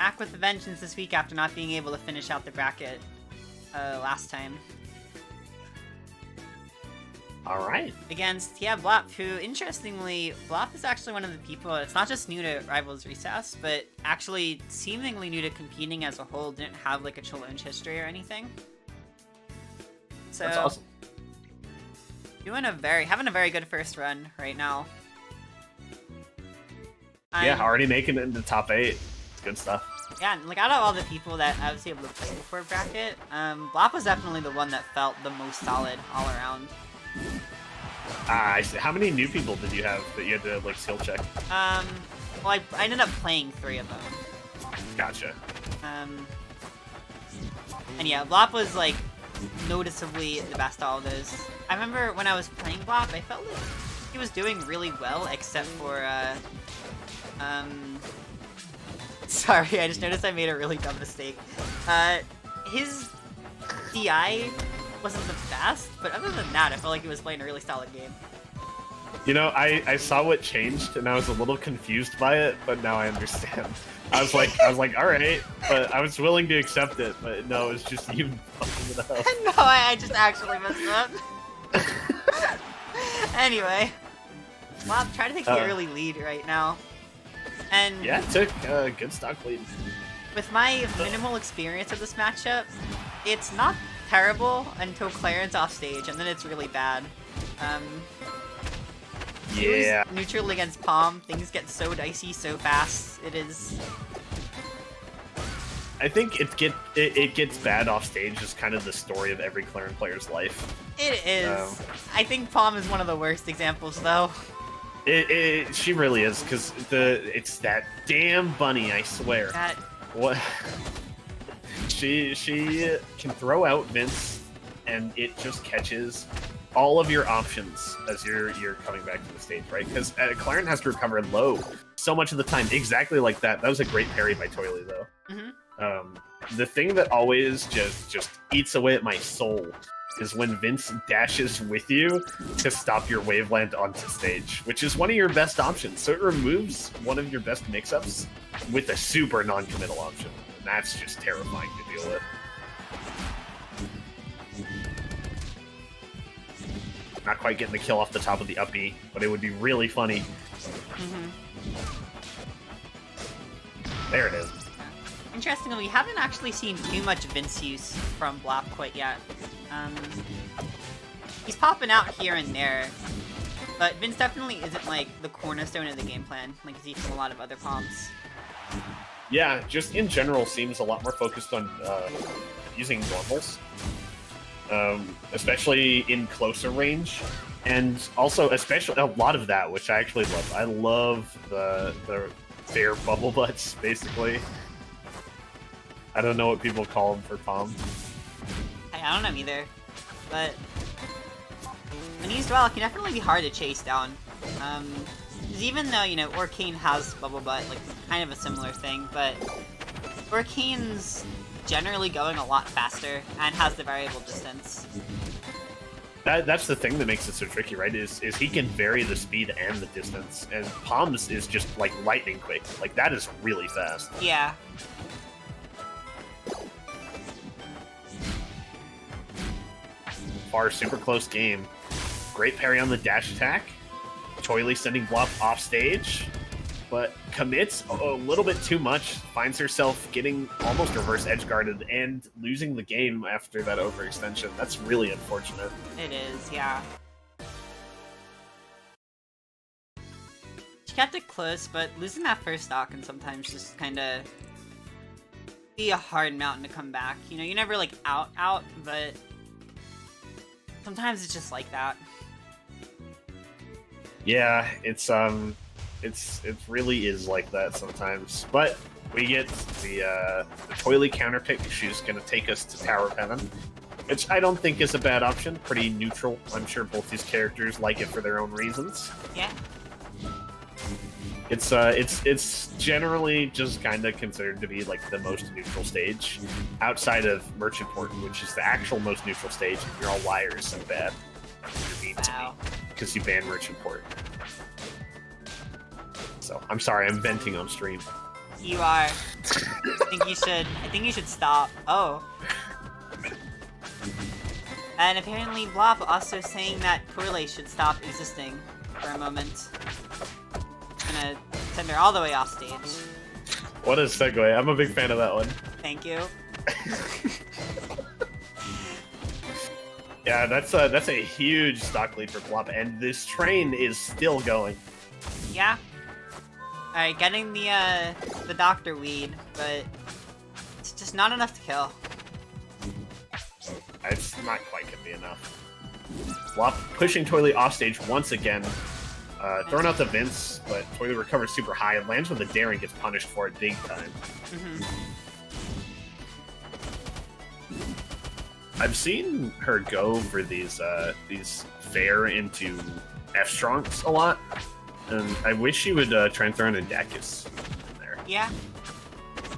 back with a vengeance this week after not being able to finish out the bracket last time. All right. Against, Blop, who, interestingly, Blop is actually one of the people that's not just new to Rivals Recess, but actually seemingly new to competing as a whole, didn't have, like, a challenge history or anything. So, that's awesome. Having a very good first run right now. Yeah, already making it into top 8. Good stuff. Yeah, and like out of all the people that I was able to play before bracket, Blop was definitely the one that felt the most solid all around. I see. How many new people did you have that you had to like skill check? Well, I ended up playing 3 of them. Gotcha. And yeah, Blop was like noticeably the best at all of those. I remember when I was playing Blop, I felt like he was doing really well, except for sorry, I just noticed I made a really dumb mistake. His DI wasn't the best, but other than that, I felt like he was playing a really solid game. You know, I saw what changed, and I was a little confused by it, but now I understand. I was like, all right, but I was willing to accept it, but no, it's just you fucking it up. No, I just actually messed up. Anyway, Blop, try to take the early lead right now. And yeah, it took a good stock lead. With my minimal experience of this matchup, it's not terrible until Clairen's off stage, and then it's really bad. Yeah. Neutral against Pomme, things get so dicey so fast. It is. I think it gets bad off stage is kind of the story of every Clairen player's life. It is. I think Pomme is one of the worst examples, though. She really is, because it's that damn bunny, I swear. What? She can throw out Vince, and it just catches all of your options as you're coming back to the stage, right? Because Clairen has to recover low so much of the time, exactly like that. That was a great parry by Toyley, though. Mm-hmm. The thing that always just eats away at my soul is when Vince dashes with you to stop your waveland onto stage, which is one of your best options. So it removes one of your best mix-ups with a super non-committal option. And that's just terrifying to deal with. Not quite getting the kill off the top of the up B, but it would be really funny. Mm-hmm. There it is. Interestingly, we haven't actually seen too much Vince use from Blop quite yet. He's popping out here and there, but Vince definitely isn't like the cornerstone of the game plan, like he's from a lot of other Pommes. Yeah, just in general seems a lot more focused on using normals, especially in closer range, and also especially a lot of that, which I actually love. I love the fair bubble butts, basically. I don't know what people call them for Pomme. I don't know either, but when used well, it can definitely be hard to chase down. Because even though, you know, Orcane has Bubble Butt, like, kind of a similar thing, but Orcane's generally going a lot faster and has the variable distance. That's the thing that makes it so tricky, right? Is he can vary the speed and the distance, and Pomme's is just, like, lightning quick. Like, that is really fast. Yeah. Super close game. Great parry on the dash attack. Toyley sending Blop off stage, but commits a little bit too much. Finds herself getting almost reverse edge guarded and losing the game after that overextension. That's really unfortunate. It is, yeah. She kept it close, but losing that first stock can sometimes just kind of be a hard mountain to come back. You know, you're never like out, but sometimes it's just like that. Yeah, it really is like that sometimes. But we get the Toyley counter pick. She's going to take us to Tower of Heaven, which I don't think is a bad option. Pretty neutral. I'm sure both these characters like it for their own reasons. Yeah. It's generally just kind of considered to be like the most neutral stage outside of Merchant Port, which is the actual most neutral stage. If you're all liars and bad, you're mean to me because you banned Merchant Port. So I'm sorry, I'm venting on stream. You are. I think you should stop. Oh. And apparently Blop also saying that Toyley should stop existing for a moment. Gonna send her all the way off stage. What a segue. I'm a big fan of that one. Thank you. Yeah, that's a huge stock lead for Blop, and this train is still going. Yeah. Alright, getting the doctor weed, but it's just not enough to kill. It's not quite gonna be enough. Blop pushing Toyley off stage once again. Throwing out the Vince, but Toyley recovers super high and lands with a dare and gets punished for it big time. I've seen her go for these fair into F-Strongs a lot, and I wish she would try and throw in a Dacus in there. Yeah.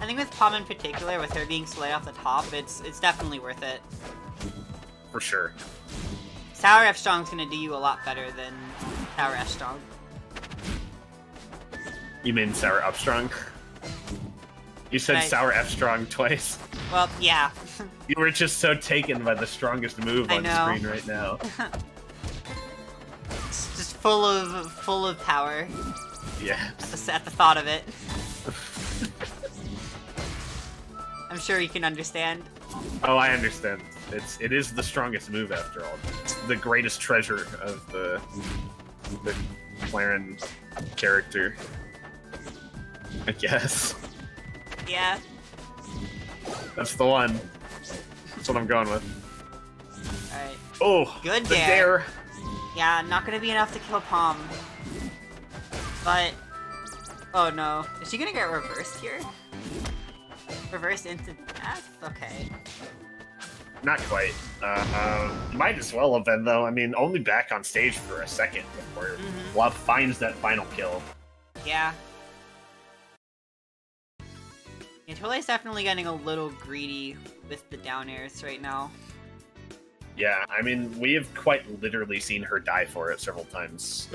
I think with Pomme in particular, with her being slayed off the top, it's definitely worth it. For sure. Sour F-Strong's gonna do you a lot better than Sour F-Strong. You mean Sour Upstrong? You said Sour F-Strong twice. Well, yeah. You were just so taken by the strongest move on screen right now. It's just full of power. Yeah. At the thought of it. I'm sure you can understand. Oh, I understand. It is the strongest move after all. It's the greatest treasure of the Clairen character, I guess. Yeah. That's the one. That's what I'm going with. Alright. Oh, good the dare. Yeah, not gonna be enough to kill Pomme. But oh no. Is she gonna get reversed here? Reversed into death? Okay. Not quite. Might as well have been, though. I mean, only back on stage for a second before Blop finds that final kill. Yeah. Yeah, Toyley's definitely getting a little greedy with the down airs right now. Yeah, I mean, we have quite literally seen her die for it several times,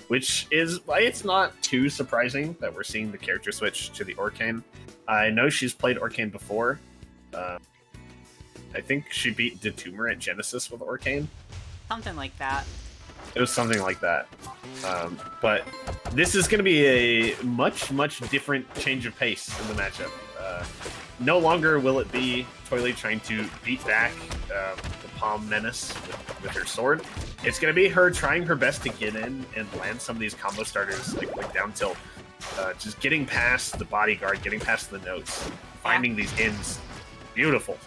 which is, it's not too surprising that we're seeing the character switch to the Orcane. I know she's played Orcane before. I think she beat Detumer at Genesis with Orcane. Something like that. It was something like that. But this is going to be a much, much different change of pace in the matchup. No longer will it be Toyley trying to beat back the Pomme menace with her sword. It's going to be her trying her best to get in and land some of these combo starters, like down tilt. Just getting past the bodyguard, getting past the notes, finding these ins. Beautiful.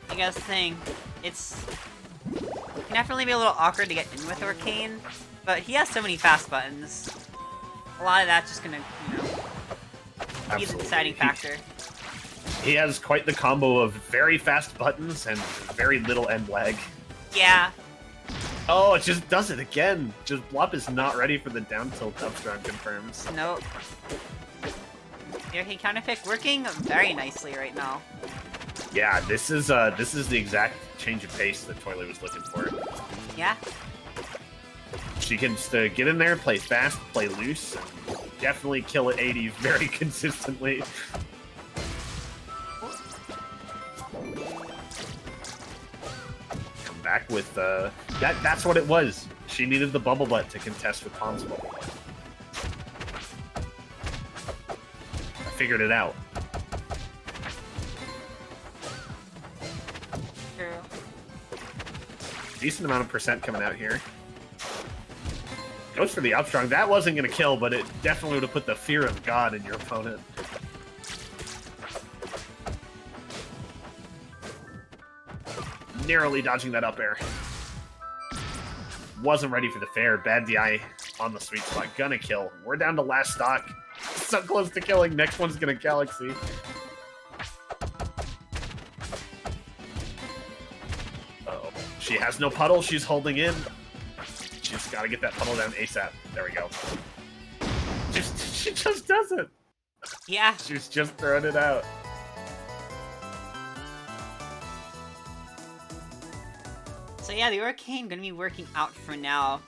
I guess the thing, it can definitely be a little awkward to get in with Orcane, but he has so many fast buttons. A lot of that's just gonna, be the deciding factor. He has quite the combo of very fast buttons and very little end lag. Yeah. Oh, it just does it again. Just Blop is not ready for the down tilt upstrong confirms. Nope. The Orcane counterpick working very nicely right now. Yeah, this is the exact change of pace that Toyley was looking for. Yeah. She can get in there, play fast, play loose, and definitely kill at 80 very consistently. Come back with that's what it was. She needed the bubble butt to contest with Pomme's bubble butt. I figured it out. Decent amount of percent coming out here. Goes for the upstrong. That wasn't going to kill, but it definitely would have put the fear of God in your opponent. Narrowly dodging that up air. Wasn't ready for the fair. Bad DI on the sweet spot. Gonna kill. We're down to last stock. So close to killing. Next one's gonna Galaxy. She has no puddle. She's holding in. She's got to get that puddle down ASAP. There we go. She just does it. Yeah. She's just throwing it out. So yeah, the Orcane gonna be working out for now.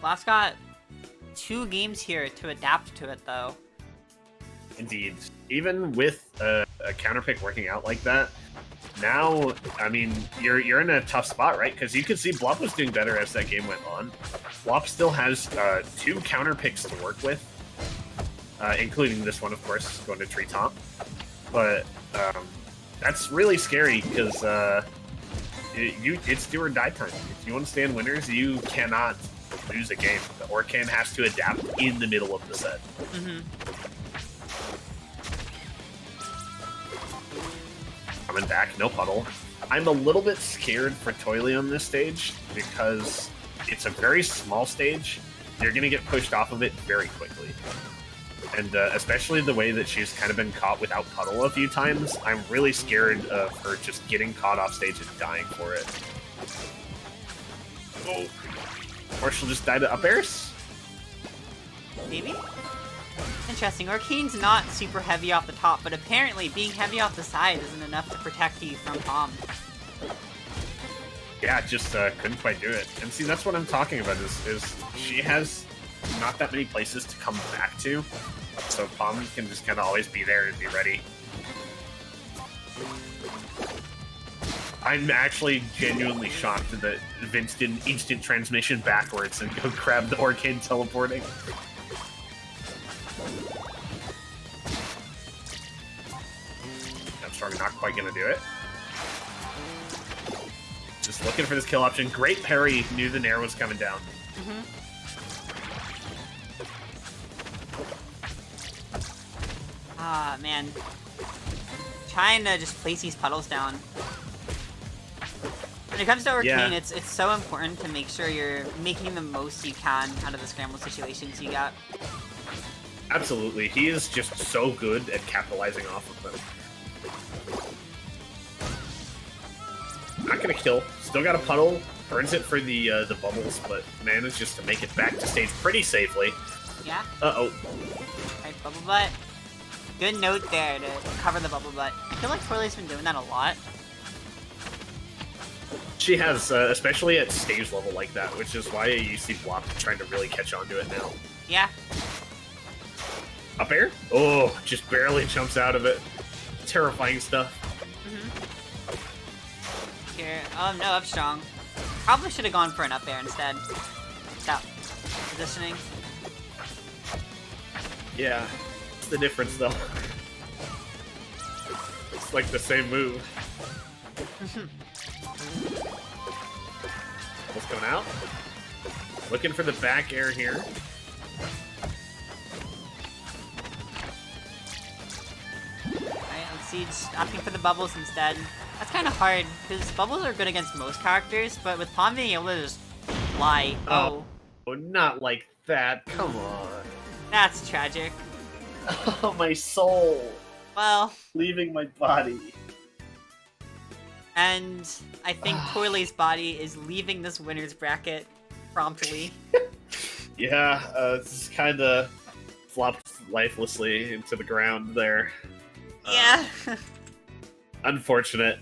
Blop's got 2 games here to adapt to it though. Indeed. Even with a counter pick working out like that, now, I mean, you're in a tough spot, right? Because you can see Blop was doing better as that game went on. Blop still has 2 counter picks to work with, including this one, of course, going to Treetop. But that's really scary because it's do or die time. If you want to stand winners, you cannot lose a game. The Orcane has to adapt in the middle of the set. Mm-hmm. Coming back, no puddle. I'm a little bit scared for Toyley on this stage because it's a very small stage. You're going to get pushed off of it very quickly. And especially the way that she's kind of been caught without puddle a few times, I'm really scared of her just getting caught off stage and dying for it. Oh. Or she'll just die to up airs? Maybe? Interesting. Orcane's not super heavy off the top, but apparently being heavy off the side isn't enough to protect you from Pomme. Yeah, just couldn't quite do it. And see, that's what I'm talking about, is she has not that many places to come back to, so Pomme can just kind of always be there and be ready. I'm actually genuinely shocked that Vince did an instant transmission backwards and go grab the Orcane teleporting. I'm sorry, not quite gonna do it. Just looking for this kill option. Great parry, knew the Nair was coming down. Mm-hmm. Ah, man. Trying to just place these puddles down. When it comes to Orcane, it's so important to make sure you're making the most you can out of the scramble situations you got. Absolutely. He is just so good at capitalizing off of them. Not gonna kill. Still got a puddle. Burns it for the bubbles, but manages to make it back to stage pretty safely. Yeah. Uh-oh. Alright, bubble butt. Good note there to cover the bubble butt. I feel like Toyley's been doing that a lot. She has, especially at stage level like that, which is why you see Blop trying to really catch on to it now. Yeah. Up air? Oh, just barely jumps out of it. Terrifying stuff. Mm-hmm. Here. Oh, no, up strong. Probably should have gone for an up air instead. That positioning. Yeah. What's the difference, though? It's like the same move. What's going out? Looking for the back air here. Alright, let's see, just opting for the bubbles instead. That's kind of hard, because bubbles are good against most characters, but with Pomme being able to just fly, oh, not like that, come on. That's tragic. Oh, my soul. Well. Leaving my body. And I think Toyley's body is leaving this winner's bracket promptly. Yeah, it's kind of flopped lifelessly into the ground there. Yeah. Unfortunate.